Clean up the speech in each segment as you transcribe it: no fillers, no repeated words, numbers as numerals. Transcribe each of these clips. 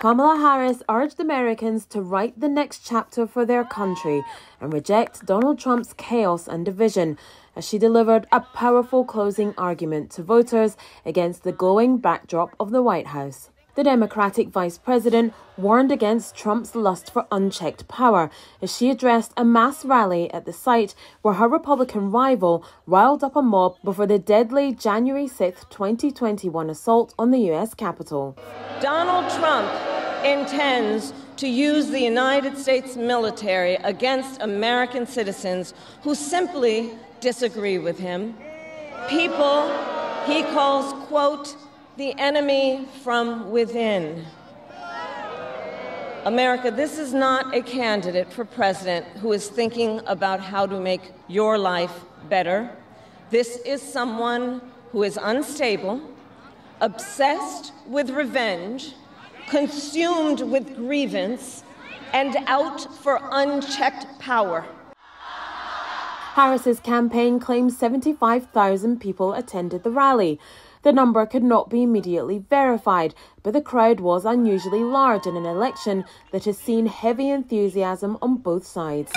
Kamala Harris urged Americans to write the next chapter for their country and reject Donald Trump's chaos and division, as she delivered a powerful closing argument to voters against the glowing backdrop of the White House. The Democratic vice president warned against Trump's lust for unchecked power as she addressed a mass rally at the site where her Republican rival riled up a mob before the deadly January 6, 2021 assault on the U.S. Capitol. Donald Trump intends to use the United States military against American citizens who simply disagree with him. People he calls, quote, the enemy from within. America, this is not a candidate for president who is thinking about how to make your life better. This is someone who is unstable, obsessed with revenge, consumed with grievance, and out for unchecked power. Harris's campaign claims 75,000 people attended the rally. The number could not be immediately verified, but the crowd was unusually large in an election that has seen heavy enthusiasm on both sides.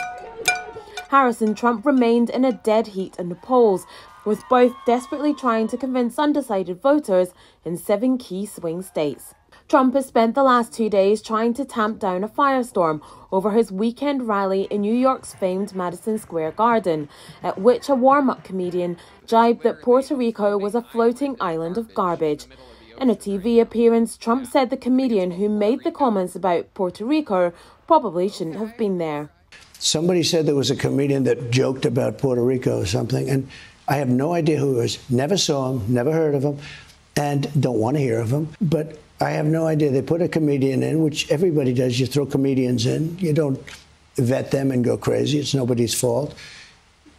Harris and Trump remained in a dead heat in the polls, with both desperately trying to convince undecided voters in 7 key swing states. Trump has spent the last 2 days trying to tamp down a firestorm over his weekend rally in New York's famed Madison Square Garden, at which a warm-up comedian jibed that Puerto Rico was a floating island of garbage. In a TV appearance, Trump said the comedian who made the comments about Puerto Rico probably shouldn't have been there. Somebody said there was a comedian that joked about Puerto Rico or something, and I have no idea who he was. Never saw him, never heard of him, and don't want to hear of him. But I have no idea. They put a comedian in, which everybody does. You throw comedians in. You don't vet them and go crazy. It's nobody's fault.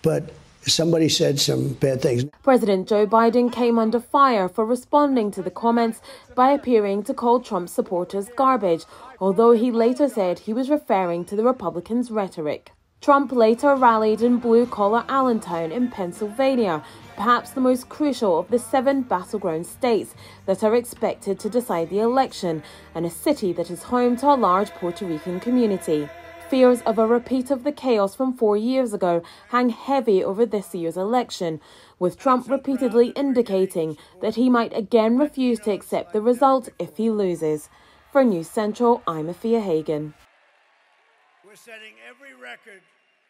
But somebody said some bad things. President Joe Biden came under fire for responding to the comments by appearing to call Trump supporters garbage, although he later said he was referring to the Republicans' rhetoric. Trump later rallied in blue-collar Allentown in Pennsylvania, perhaps the most crucial of the 7 battleground states that are expected to decide the election, and a city that is home to a large Puerto Rican community. Fears of a repeat of the chaos from 4 years ago hang heavy over this year's election, with Trump repeatedly indicating that he might again refuse to accept the result if he loses. For News Central, I'm Afua Hagan. We're setting every record